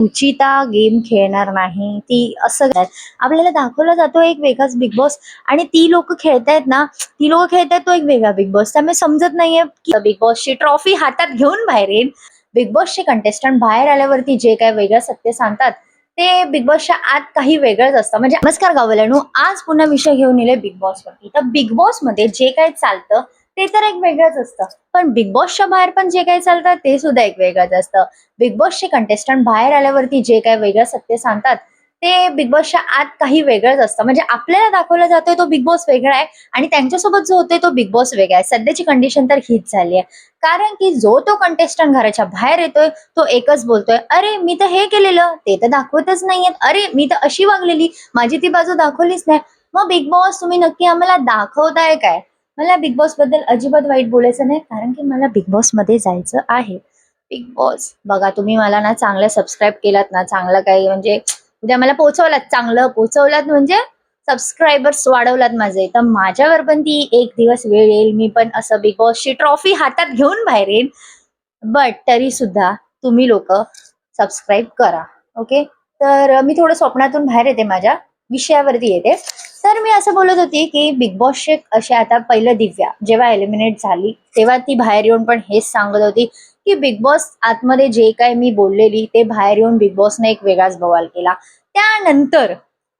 Ruchita game खेळणार नाही ती असं आपल्याला दाखवला जातो एक वेगळाच बिग बॉस. आणि ती लोक खेळतायत ना, ती लोक खेळतायत तो एक वेगळा बिग बॉस. त्यामुळे समजत नाहीये की बिग बॉसची ट्रॉफी हातात घेऊन बाहेर येईल. बिग बॉसचे कंटेस्टंट बाहेर आल्यावरती जे काय वेगळं सत्य सांगतात ते बिग बॉसच्या आत काही वेगळंच असतं. म्हणजे नमस्कार गावल्यानो, आज पुन्हा विषय घेऊन येले बिग बॉस वरती. तर बिग बॉस मध्ये जे काय चालतं ते तर एक वेगळंच असतं, पण बिग बॉसच्या बाहेर पण जे काही चालतं ते सुद्धा एक वेगळंच असतं. बिग बॉसचे कंटेस्टंट बाहेर आल्यावरती जे काय वेगळं सत्य सांगतात ते बिग बॉसच्या आत काही वेगळंच असतं. म्हणजे आपल्याला दाखवला जातोय तो बिग बॉस वेगळा आहे आणि त्यांच्यासोबत जो होतोय तो बिग बॉस वेगळा आहे. सध्याची कंडिशन तर हीच झाली आहे. कारण की जो तो कंटेस्टंट घराच्या बाहेर येतोय तो एकच बोलतोय, अरे मी तर हे केलेलं ते तर दाखवतच नाहीयेत, अरे मी तर अशी वागलेली, माझी ती बाजू दाखवलीच नाही. मग बिग बॉस तुम्ही नक्की आम्हाला दाखवताय काय? मला बिग बॉस बद्दल अजिबात वाईट बोलायचं नाही, कारण की मला बिग बॉस मध्ये जायचं आहे. बिग बॉस बघा, तुम्ही मला ना चांगलं सबस्क्राईब केलात ना, चांगलं काही म्हणजे उद्या मला पोहोचवलात, चांगलं पोहोचवलात म्हणजे सबस्क्रायबर्स वाढवलात माझे, तर माझ्यावर पण ती एक दिवस वेळ येईल, मी पण असं बिग बॉसची ट्रॉफी हातात घेऊन बाहेर येईल. बट तरी सुद्धा तुम्ही लोक सबस्क्राईब करा. ओके. तर मी थोडं स्वप्नातून बाहेर येते, माझ्या विषयावरती येते. तर मी असं बोलत होती की बिग बॉसचे असे आता पहिलं दिव्या जेव्हा एलिमिनेट झाली तेव्हा ती बाहेर येऊन पण हेच सांगत होती की बिग बॉस आतमध्ये जे काय मी बोललेली ते बाहेर येऊन बिग बॉसने एक वेगळाच बवाल केला. त्यानंतर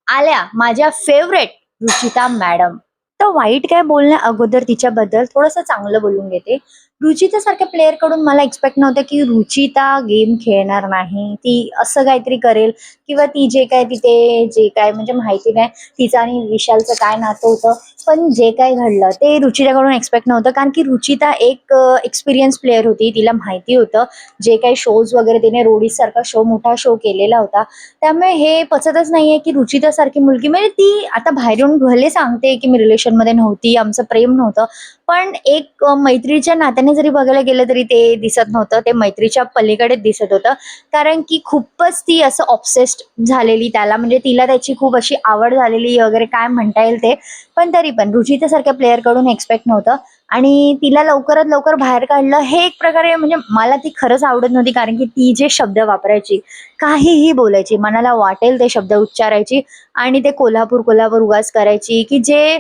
आल्या माझ्या फेवरेट रुचिता मॅडम. तर वाईट काय बोलण्या अगोदर तिच्याबद्दल थोडंसं चांगलं बोलून घेते. रुचिता सारख्या प्लेअर कडून मला एक्सपेक्ट नव्हतं की रुचिता गेम खेळणार नाही, ती असं काहीतरी करेल किंवा ती जे काय तिथे जे काय म्हणजे माहिती नाही तिचं आणि विशालचं काय नातं होतं, पण जे काय घडलं ते रुचिताकडून एक्सपेक्ट नव्हतं. कारण की रुचिता एक एक्सपिरियन्स प्लेअर होती, तिला माहिती होतं जे काही शोज वगैरे तिने रोडीज सारखा शो मोठा शो केलेला होता. त्यामुळे हे पचतच नाहीये की रुचिता सारखी मुलगी म्हणजे ती आता बाहेर येऊन भले सांगते की मी रिलेशन मध्ये नव्हती, आमचं प्रेम नव्हतं, पण एक मैत्रीच्या नात्याने जरी बघायला गेलं तरी ते दिसत नव्हतं, ते मैत्रीच्या पलीकडे दिसत होतं. कारण की खूपच ती असं ऑब्सेस्ड झालेली त्याला, म्हणजे तिला त्याची खूप अशी आवड झालेली वगैरे काय म्हणता येईल ते. पण तरी पण रुचिता सारख्या प्लेअर कडून एक्सपेक्ट नव्हतं. आणि तिला लवकरात लवकर बाहेर काढलं हे एक प्रकारे म्हणजे मला ती खरंच आवडत नव्हती. कारण की ती जे शब्द वापरायची, काहीही बोलायची, मनाला वाटेल ते शब्द उच्चारायची आणि ते कोल्हापूर कोल्हापूर उगाच करायची की जे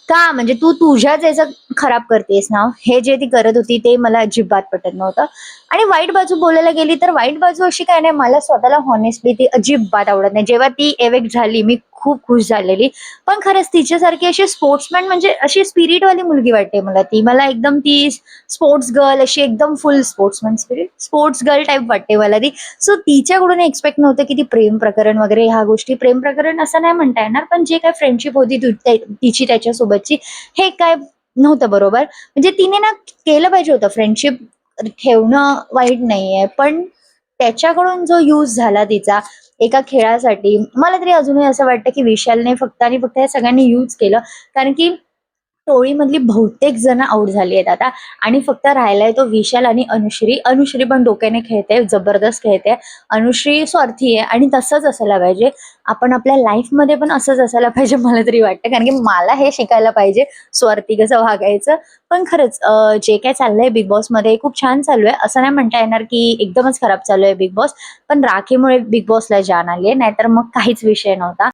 का म्हणजे तू तुझ्याच याचं खराब करतेस ना, हे जे ती करत होती ते मला अजिबात पटत नव्हतं. आणि वाईट बाजू बोलायला गेली तर वाईट बाजू अशी काय नाही, मला स्वतःला हॉनेस्टली ती अजिबात आवडत नाही. जेव्हा ती एवेक्ट झाली मी खूप खुश झालेली, पण खरंच तिच्यासारखी अशी स्पोर्ट्समॅन म्हणजे अशी स्पिरिटवाली मुलगी वाटते मला ती. मला एकदम ती स्पोर्ट्स गर्ल अशी एकदम फुल sportsman spirit sports girl type वाटते मला ती. सो तिच्याकडून एक्सपेक्ट नव्हतं की ती प्रेम प्रकरण वगैरे ह्या गोष्टी, प्रेम प्रकरण असं नाही म्हणता येणार, पण जे काय फ्रेंडशिप होती तिची त्याच्यासोबतची, हे काय नव्हतं बरोबर. म्हणजे तिने ना केलं पाहिजे होतं, फ्रेंडशिप ठेवणं वाईट नाहीये, पण त्याच्याकडून जो यूज झाला तिचा एका खेळासाठी, मला तरी अजूनही असं वाटतं की विशालने फक्त आणि फक्त या सगळ्यांनी यूज केलं. कारण की टोळीमधली बहुतेक जण आउट झाली आहेत आता आणि फक्त राहिलाय तो विशाल आणि अनुश्री. अनुश्री पण डोक्याने खेळते, जबरदस्त खेळते. अनुश्री स्वार्थी आहे आणि तसंच असायला पाहिजे. आपण आपल्या लाईफमध्ये पण असंच असायला पाहिजे मला तरी वाटतं. कारण की मला हे शिकायला पाहिजे स्वार्थी कसं वागायचं. पण खरंच जे काय चाललंय बिग बॉसमध्ये खूप छान चालू आहे. असं नाही म्हणता येणार की एकदमच खराब चालू आहे बिग बॉस. पण राखीमुळे बिग बॉसला जान आली आहे, नाहीतर मग काहीच विषय नव्हता.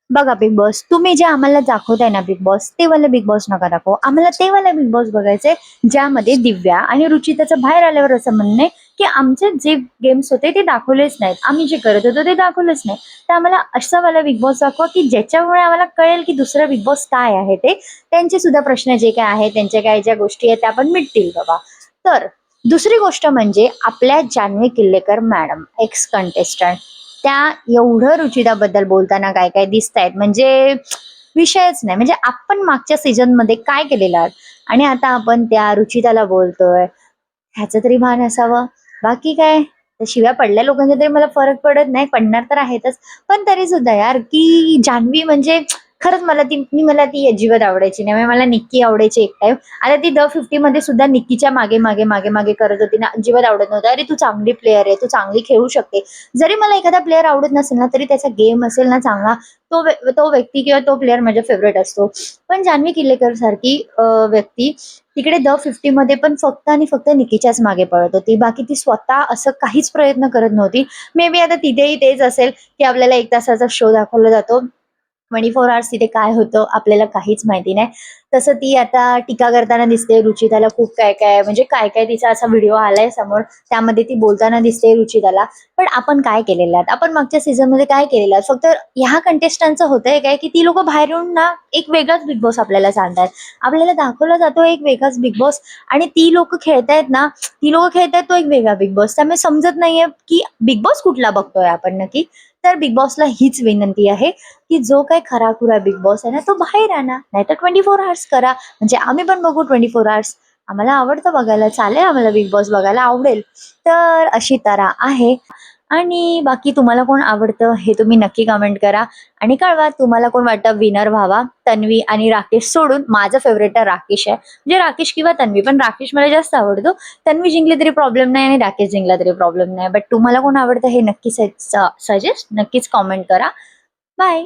बघा बिग बॉस, तुम्ही जे आम्हाला दाखवताय ना बिग बॉस, ते वाला बिग बॉस नका दाखवू आम्हाला. ते वाला बिग बॉस बघायचंय ज्यामध्ये दिव्या आणि रुचिताचं बाहेर आल्यावर असं म्हणणं आहे की आमचे जे गेम्स होते ते दाखवलेच नाहीत, आम्ही जे करत होतो ते दाखवलेच नाही. तर आम्हाला असा वाला बिग बॉस दाखवा की ज्याच्यामुळे आम्हाला कळेल की दुसरा बिग बॉस काय आहे ते. त्यांचे सुद्धा प्रश्न जे काय आहेत, त्यांच्या काय ज्या गोष्टी आहेत त्या पण मिटतील बाबा. तर दुसरी गोष्ट म्हणजे आपल्या Janhavi Killekar madam, ex contestant, त्या एवढं रुचिताबद्दल बोलताना काय काय दिसतायत म्हणजे विषयच नाही. म्हणजे आपण मागच्या सीझन मध्ये काय केलेलं आहे आणि आता आपण त्या रुचिताला बोलतोय, ह्याचं तरी भान असावं. बाकी काय, त्या शिव्या पडल्या लोकांच्या तरी मला फरक पडत नाही, पडणार तर आहेतच. पण तरी सुद्धा यार की जान्हवी म्हणजे खरंच मला ती अजिबात आवडायची नाही. म्हणजे मला निक्की आवडायची एक टाइम. आता ती द 50 मध्ये सुद्धा निक्कीच्या मागे मागे मागे मागे करत होती ना, अजिबात आवडत नव्हतं. अरे तू चांगली प्लेअर आहे, तू चांगली खेळू शकते. जरी मला एखादा प्लेअर आवडत नसेल ना, तरी त्याचा गेम असेल ना चांगला, तो व्यक्ती किंवा तो प्लेअर माझ्या फेव्हरेट असतो. पण जान्हवी किल्लेकर सारखी व्यक्ती तिकडे द 50 मध्ये पण फक्त आणि फक्त निकीच्याच मागे पळत होती. बाकी ती स्वतः असं काहीच प्रयत्न करत नव्हती. मे बी आता तिथेही तेच असेल, की आपल्याला 1 तासाचा शो दाखवला जातो. 24 अवर्स तिथे काय होतं आपल्याला काहीच माहिती नाही. तसं ती आता टीका करताना दिसते. रुचिताला खूप काय-काय म्हणजे काय-काय तिचा असा व्हिडिओ आलाय समोर. त्यामध्ये ती बोलताना दिसते रुचिताला. पण आपण काय केलेलं आहे? आपण मागच्या सीझनमध्ये काय केलेलं आहे? फक्त ह्या कंटेस्टंटचं होतंय काय, की ती लोकं बाहेर येऊन ना एक वेगळाच बिग बॉस आपल्याला सांगतायत. आपल्याला दाखवला जातो एक वेगळाच बिग बॉस आणि ती लोकं खेळतायत ना, ती लोकं खेळतायत तो एक वेगळा बिग बॉस. त्यामुळे समजत नाहीये, की बिग बॉस कुठला बघतोय आपण नक्की. तर बिग बॉसला हीच विनंती आहे, की जो काही खराखुरा बिग बॉस आहे ना, तो बाहेर आणा. नाहीतर 24 अवर्स करा. म्हणजे आम्ही पण बघू 24 अवर्स. आम्हाला आवडतं बघायला. चालेल आम्हाला बिग बॉस बघायला आवडेल. तर अशी तऱ्हा आहे. आणि बाकी तुम्हाला कोण आवडतं हे तुम्ही नक्की कमेंट करा आणि कळवा तुम्हाला कोण वाटतं विनर व्हावा. तन्वी आणि राकेश सोडून माझं फेव्हरेट तर राकेश आहे. म्हणजे राकेश किंवा तन्वी, पण राकेश मला जास्त आवडतो. तन्वी जिंकली तरी प्रॉब्लेम नाही आणि राकेश जिंकला तरी प्रॉब्लेम नाही. बट तुम्हाला कोण आवडतं हे नक्की सजेस्ट नक्कीच कमेंट करा. बाय.